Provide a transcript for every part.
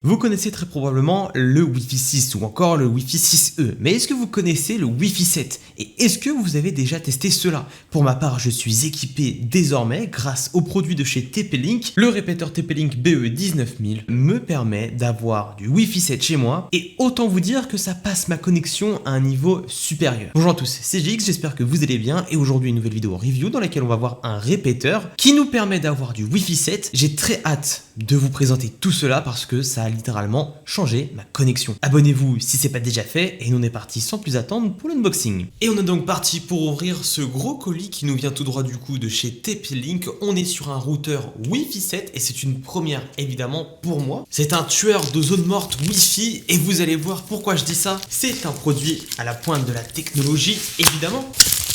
Vous connaissez très probablement le Wi-Fi 6 ou encore le Wi-Fi 6E, mais est-ce que vous connaissez le Wi-Fi 7? Et est-ce que vous avez déjà testé cela? Pour ma part, je suis équipé désormais grâce aux produits de chez TP-Link. Le répéteur TP-Link BE19000 me permet d'avoir du Wi-Fi 7 chez moi et autant vous dire que ça passe ma connexion à un niveau supérieur. Bonjour à tous, c'est GX, j'espère que vous allez bien et aujourd'hui une nouvelle vidéo review dans laquelle on va voir un répéteur qui nous permet d'avoir du Wi-Fi 7. J'ai très hâte de vous présenter tout cela parce que ça a littéralement changé ma connexion. Abonnez-vous si c'est pas déjà fait et nous on est parti sans plus attendre pour l'unboxing. Et on est donc parti pour ouvrir ce gros colis qui nous vient tout droit du coup de chez TP-Link. On est sur un routeur Wi-Fi 7 et c'est une première évidemment pour moi. C'est un tueur de zone morte Wi-Fi et vous allez voir pourquoi je dis ça. C'est un produit à la pointe de la technologie évidemment.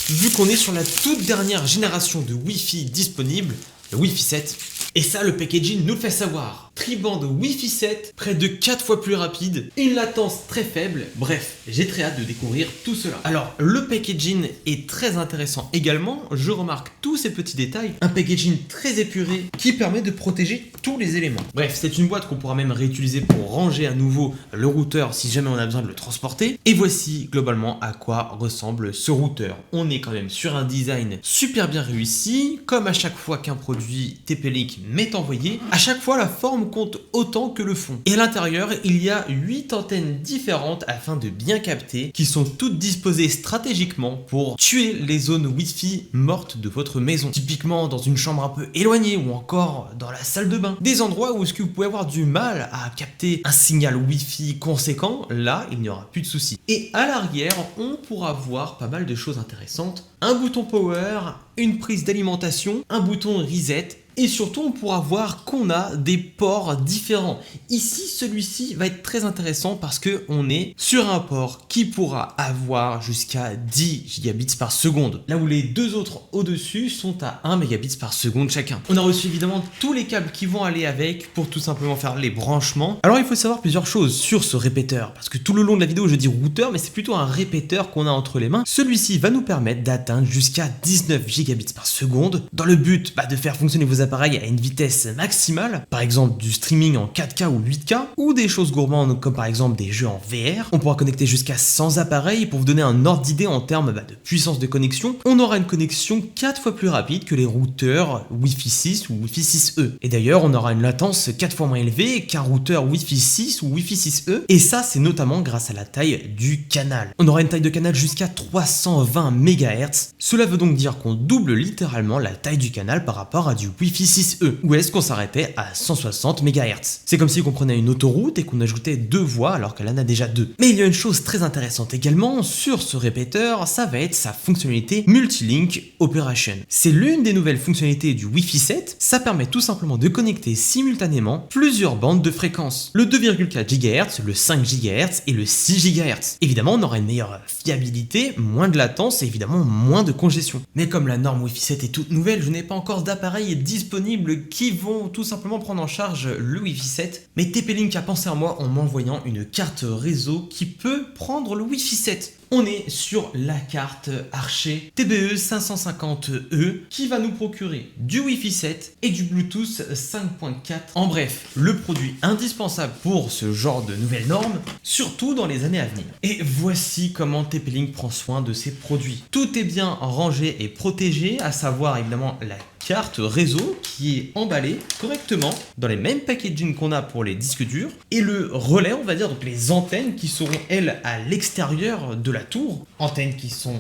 Vu qu'on est sur la toute dernière génération de Wi-Fi disponible, le Wi-Fi 7. Et ça, le packaging nous le fait savoir. Tribande Wi-Fi 7, près de 4 fois plus rapide, une latence très faible. Bref, j'ai très hâte de découvrir tout cela. Alors, le packaging est très intéressant également. Je remarque tous ces petits détails. Un packaging très épuré qui permet de protéger tous les éléments. Bref, c'est une boîte qu'on pourra même réutiliser pour ranger à nouveau le routeur si jamais on a besoin de le transporter. Et voici globalement à quoi ressemble ce routeur. On est quand même sur un design super bien réussi. Comme à chaque fois qu'un produit TP-Link m'est envoyé, à chaque fois la forme compte autant que le fond. Et à l'intérieur, il y a 8 antennes différentes afin de bien capter, qui sont toutes disposées stratégiquement pour tuer les zones Wi-Fi mortes de votre maison. Typiquement dans une chambre un peu éloignée ou encore dans la salle de bain. Des endroits où est-ce que vous pouvez avoir du mal à capter un signal Wi-Fi conséquent, là il n'y aura plus de soucis. Et à l'arrière, on pourra voir pas mal de choses intéressantes. Un bouton power, une prise d'alimentation, un bouton reset. Et surtout, on pourra voir qu'on a des ports différents. Ici, celui-ci va être très intéressant parce qu'on est sur un port qui pourra avoir jusqu'à 10 gigabits par seconde. Là où les deux autres au-dessus sont à 1 mégabits par seconde chacun. On a reçu évidemment tous les câbles qui vont aller avec pour tout simplement faire les branchements. Alors, il faut savoir plusieurs choses sur ce répéteur. Parce que tout le long de la vidéo, je dis routeur, mais c'est plutôt un répéteur qu'on a entre les mains. Celui-ci va nous permettre d'atteindre jusqu'à 19 gigabits par seconde dans le but de faire fonctionner vos appareils à une vitesse maximale, par exemple du streaming en 4K ou 8K, ou des choses gourmandes comme par exemple des jeux en VR. On pourra connecter jusqu'à 100 appareils. Pour vous donner un ordre d'idée en termes de puissance de connexion, on aura une connexion 4 fois plus rapide que les routeurs Wi-Fi 6 ou Wi-Fi 6E. Et d'ailleurs, on aura une latence 4 fois moins élevée qu'un routeur Wi-Fi 6 ou Wi-Fi 6E, et ça c'est notamment grâce à la taille du canal. On aura une taille de canal jusqu'à 320 MHz. Cela veut donc dire qu'on double littéralement la taille du canal par rapport à du Wi-Fi 6E, où est-ce qu'on s'arrêtait à 160 MHz. C'est comme si on prenait une autoroute et qu'on ajoutait 2 voies alors qu'elle en a déjà 2. Mais il y a une chose très intéressante également sur ce répéteur, ça va être sa fonctionnalité Multi-Link Operation. C'est l'une des nouvelles fonctionnalités du Wi-Fi 7, ça permet tout simplement de connecter simultanément plusieurs bandes de fréquences. Le 2,4 GHz, le 5 GHz et le 6 GHz. Évidemment, on aura une meilleure fiabilité, moins de latence et évidemment moins de congestion. Mais comme la norme Wi-Fi 7 est toute nouvelle, je n'ai pas encore d'appareil disponible qui vont tout simplement prendre en charge le Wi-Fi 7. Mais TP-Link a pensé à moi en m'envoyant une carte réseau qui peut prendre le Wi-Fi 7. On est sur la carte Archer TBE 550E qui va nous procurer du Wi-Fi 7 et du Bluetooth 5.4. En bref, le produit indispensable pour ce genre de nouvelles normes, surtout dans les années à venir. Et voici comment TP-Link prend soin de ses produits. Tout est bien rangé et protégé, à savoir évidemment la carte réseau qui est emballée correctement dans les mêmes packaging qu'on a pour les disques durs et le relais, on va dire, donc les antennes qui seront elles à l'extérieur de la tour, antennes qui sont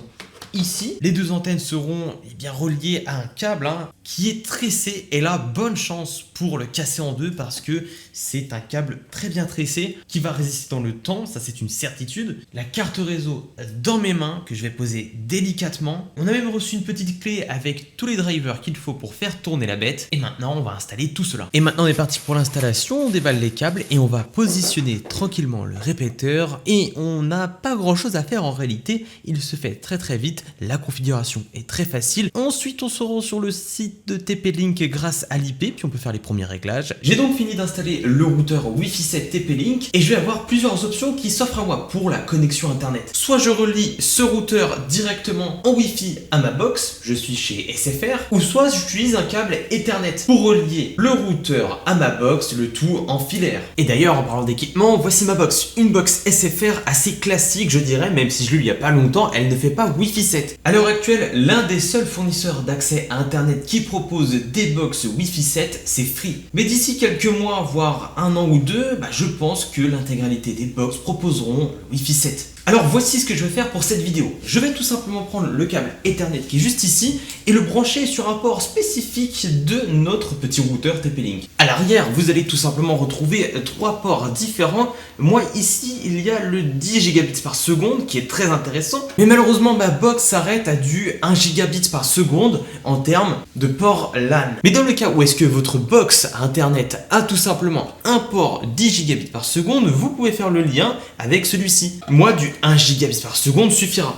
ici. Les deux antennes seront bien reliées à un câble qui est tressé et là, bonne chance pour le casser en deux parce que c'est un câble très bien tressé qui va résister dans le temps, ça c'est une certitude. La carte réseau dans mes mains que je vais poser délicatement. On a même reçu une petite clé avec tous les drivers qu'il faut pour faire tourner la bête et maintenant on va installer tout cela. Et maintenant on est parti pour l'installation, on déballe les câbles et on va positionner tranquillement le répéteur et on n'a pas grand chose à faire en réalité, il se fait très vite, la configuration est très facile. Ensuite on se rend sur le site site de TP-Link grâce à l'IP, puis on peut faire les premiers réglages. J'ai donc fini d'installer le routeur Wi-Fi 7 TP-Link et je vais avoir plusieurs options qui s'offrent à moi pour la connexion internet. Soit je relie ce routeur directement en Wi-Fi à ma box, je suis chez SFR, ou soit j'utilise un câble Ethernet pour relier le routeur à ma box, le tout en filaire. Et d'ailleurs, en parlant d'équipement, voici ma box. Une box SFR assez classique, je dirais, même si je l'ai eu il n'y a pas longtemps, elle ne fait pas Wi-Fi 7. À l'heure actuelle, l'un des seuls fournisseurs d'accès à Internet qui propose des box Wi-Fi 7, c'est Free. Mais d'ici quelques mois, voire un an ou deux, je pense que l'intégralité des box proposeront le Wi-Fi 7. Alors voici ce que je vais faire pour cette vidéo. Je vais tout simplement prendre le câble Ethernet qui est juste ici et le brancher sur un port spécifique de notre petit routeur TP-Link. À l'arrière, vous allez tout simplement retrouver 3 ports différents. Moi ici, il y a le 10 gigabits par seconde qui est très intéressant. Mais malheureusement, ma box s'arrête à du 1 gigabit par seconde en termes de port LAN. Mais dans le cas où est-ce que votre box Internet a tout simplement un port 10 gigabits par seconde, vous pouvez faire le lien avec celui-ci. Moi, du 1 gigabit par seconde suffira.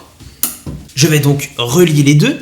Je vais donc relier les deux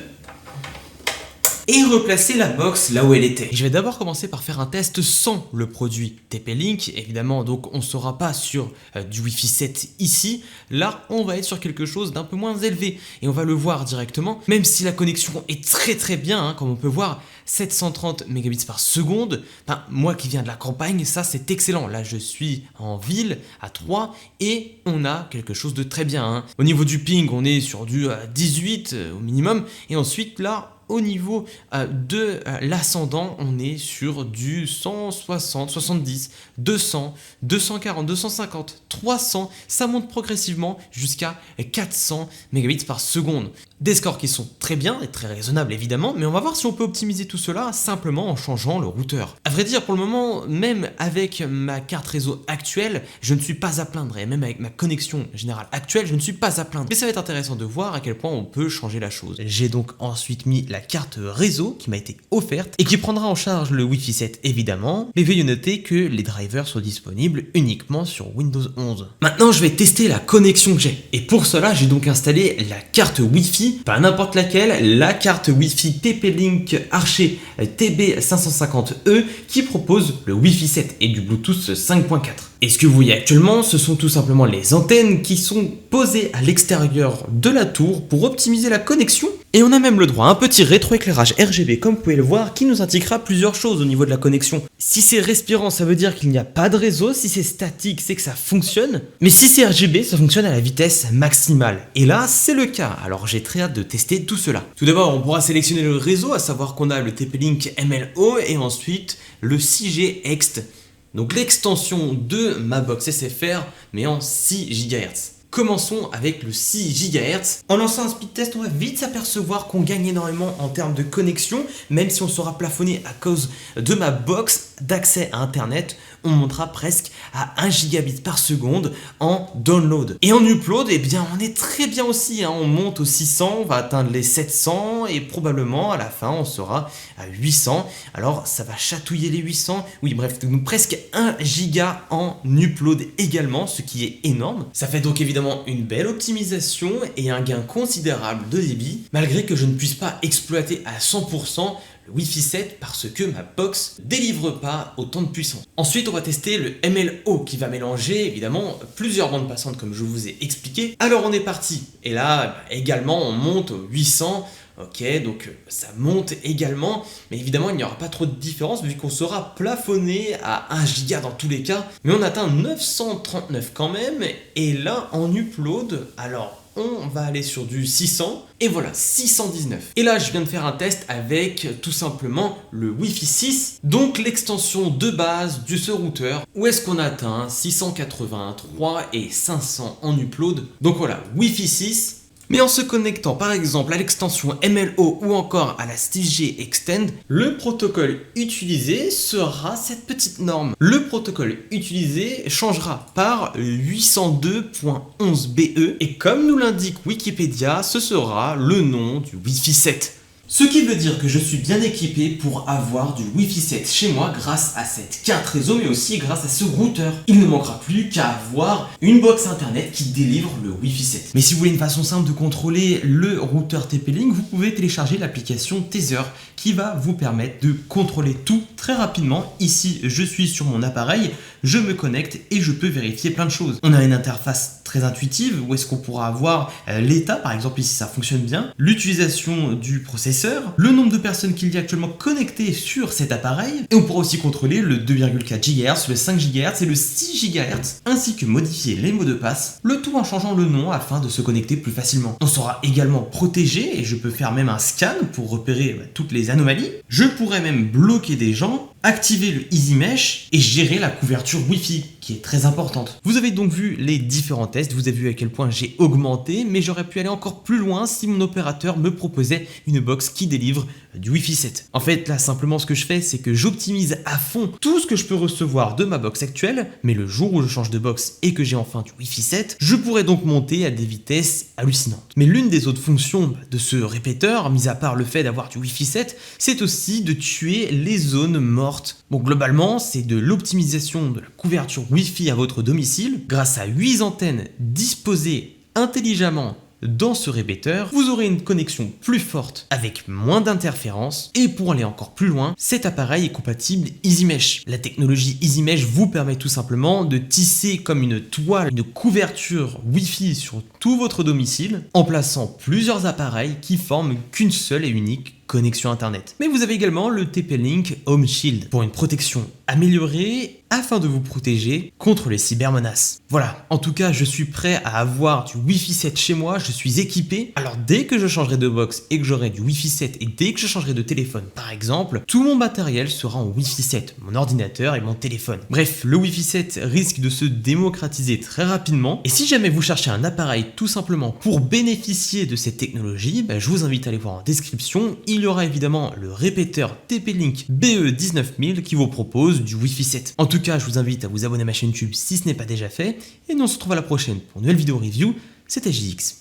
et replacer la box là où elle était. Je vais d'abord commencer par faire un test sans le produit TP-Link. Évidemment, donc on ne sera pas sur du Wi-Fi 7 ici. Là, on va être sur quelque chose d'un peu moins élevé et on va le voir directement. Même si la connexion est très bien, comme on peut voir, 730 mégabits par seconde. Moi qui viens de la campagne, ça c'est excellent. Là, je suis en ville à 3 et on a quelque chose de très bien. Au niveau du ping, on est sur du 18 au minimum. Et ensuite, là, au niveau de l'ascendant, on est sur du 160, 70, 200, 240, 250, 300. Ça monte progressivement jusqu'à 400 mégabits par seconde. Des scores qui sont très bien et très raisonnables évidemment, mais on va voir si on peut optimiser tout cela simplement en changeant le routeur. À vrai dire, pour le moment, même avec ma carte réseau actuelle, je ne suis pas à plaindre, et même avec ma connexion générale actuelle, je ne suis pas à plaindre. Mais ça va être intéressant de voir à quel point on peut changer la chose. J'ai donc ensuite mis la carte réseau qui m'a été offerte et qui prendra en charge le Wi-Fi 7 évidemment, mais veuillez noter que les drivers sont disponibles uniquement sur Windows 11. Maintenant, je vais tester la connexion que j'ai, et pour cela, j'ai donc installé la carte Wi-Fi, pas n'importe laquelle, la carte Wi-Fi TP-Link Archer TB550E qui propose le Wi-Fi 7 et du Bluetooth 5.4. Et ce que vous voyez actuellement, ce sont tout simplement les antennes qui sont posées à l'extérieur de la tour pour optimiser la connexion. Et on a même le droit à un petit rétroéclairage RGB, comme vous pouvez le voir, qui nous indiquera plusieurs choses au niveau de la connexion. Si c'est respirant, ça veut dire qu'il n'y a pas de réseau. Si c'est statique, c'est que ça fonctionne. Mais si c'est RGB, ça fonctionne à la vitesse maximale. Et là, c'est le cas. Alors j'ai très hâte de tester tout cela. Tout d'abord, on pourra sélectionner le réseau, à savoir qu'on a le TP-Link MLO et ensuite le 6G Ext. Donc l'extension de ma box SFR, mais en 6 GHz. Commençons avec le 6 GHz. En lançant un speed test, on va vite s'apercevoir qu'on gagne énormément en termes de connexion, même si on sera plafonné à cause de ma box d'accès à Internet, on montera presque à 1 gigabit par seconde en download. Et en upload, eh bien, on est très bien aussi, on monte aux 600, on va atteindre les 700 et probablement à la fin, on sera à 800. Alors, ça va chatouiller les 800. Oui, bref, donc presque 1 giga en upload également, ce qui est énorme. Ça fait donc évidemment une belle optimisation et un gain considérable de débit, malgré que je ne puisse pas exploiter à 100% le Wi-Fi 7 parce que ma box ne délivre pas autant de puissance. Ensuite, on va tester le MLO qui va mélanger évidemment plusieurs bandes passantes comme je vous ai expliqué. Alors on est parti et là également on monte aux 800. Ok, donc ça monte également, mais évidemment il n'y aura pas trop de différence vu qu'on sera plafonné à 1 giga dans tous les cas. Mais on atteint 939 quand même, et là en upload, alors on va aller sur du 600, et voilà, 619. Et là, je viens de faire un test avec tout simplement le Wi-Fi 6, donc l'extension de base de ce routeur, où est-ce qu'on atteint 683 et 500 en upload. Donc voilà, Wi-Fi 6. Mais en se connectant par exemple à l'extension MLO ou encore à la 6G Extend, le protocole utilisé sera cette petite norme. Le protocole utilisé changera par 802.11be et comme nous l'indique Wikipédia, ce sera le nom du Wi-Fi 7. Ce qui veut dire que je suis bien équipé pour avoir du Wi-Fi 7 chez moi grâce à cette carte réseau mais aussi grâce à ce routeur. Il ne manquera plus qu'à avoir une box internet qui délivre le Wi-Fi 7. Mais si vous voulez une façon simple de contrôler le routeur TP-Link, vous pouvez télécharger l'application Tether qui va vous permettre de contrôler tout très rapidement. Ici, je suis sur mon appareil, je me connecte et je peux vérifier plein de choses. On a une interface très intuitive où est-ce qu'on pourra avoir l'état, par exemple ici ça fonctionne bien, l'utilisation du processeur, le nombre de personnes qu'il y a actuellement connectées sur cet appareil, et on pourra aussi contrôler le 2,4 GHz, le 5 GHz et le 6 GHz, ainsi que modifier les mots de passe, le tout en changeant le nom afin de se connecter plus facilement. On sera également protégé et je peux faire même un scan pour repérer toutes les anomalies. Je pourrais même bloquer des gens, activer le Easy Mesh et gérer la couverture Wi-Fi qui est très importante. Vous avez donc vu les différents tests, vous avez vu à quel point j'ai augmenté, mais j'aurais pu aller encore plus loin si mon opérateur me proposait une box qui délivre du Wi-Fi 7. En fait, là, simplement ce que je fais, c'est que j'optimise à fond tout ce que je peux recevoir de ma box actuelle, mais le jour où je change de box et que j'ai enfin du Wi-Fi 7, je pourrais donc monter à des vitesses hallucinantes. Mais l'une des autres fonctions de ce répéteur, mis à part le fait d'avoir du Wi-Fi 7, c'est aussi de tuer les zones mortes. Bon, globalement, c'est de l'optimisation de la couverture Wi-Fi à votre domicile grâce à 8 antennes disposées intelligemment dans ce répéteur. Vous aurez une connexion plus forte avec moins d'interférences et pour aller encore plus loin, cet appareil est compatible Easy Mesh. La technologie Easy Mesh vous permet tout simplement de tisser comme une toile, une couverture Wi-Fi sur tout votre domicile en plaçant plusieurs appareils qui forment qu'une seule et unique connexion internet. Mais vous avez également le TP-Link Home Shield pour une protection améliorée afin de vous protéger contre les cybermenaces. Voilà, en tout cas, je suis prêt à avoir du Wi-Fi 7 chez moi, je suis équipé. Alors dès que je changerai de box et que j'aurai du Wi-Fi 7 et dès que je changerai de téléphone par exemple, tout mon matériel sera en Wi-Fi 7, mon ordinateur et mon téléphone. Bref, le Wi-Fi 7 risque de se démocratiser très rapidement et si jamais vous cherchez un appareil tout simplement pour bénéficier de cette technologie, je vous invite à aller voir en description. Il y aura évidemment le répéteur TP-Link BE19000 qui vous propose du Wi-Fi 7. En tout cas, je vous invite à vous abonner à ma chaîne YouTube si ce n'est pas déjà fait. Et nous on se retrouve à la prochaine pour une nouvelle vidéo review. C'était JX.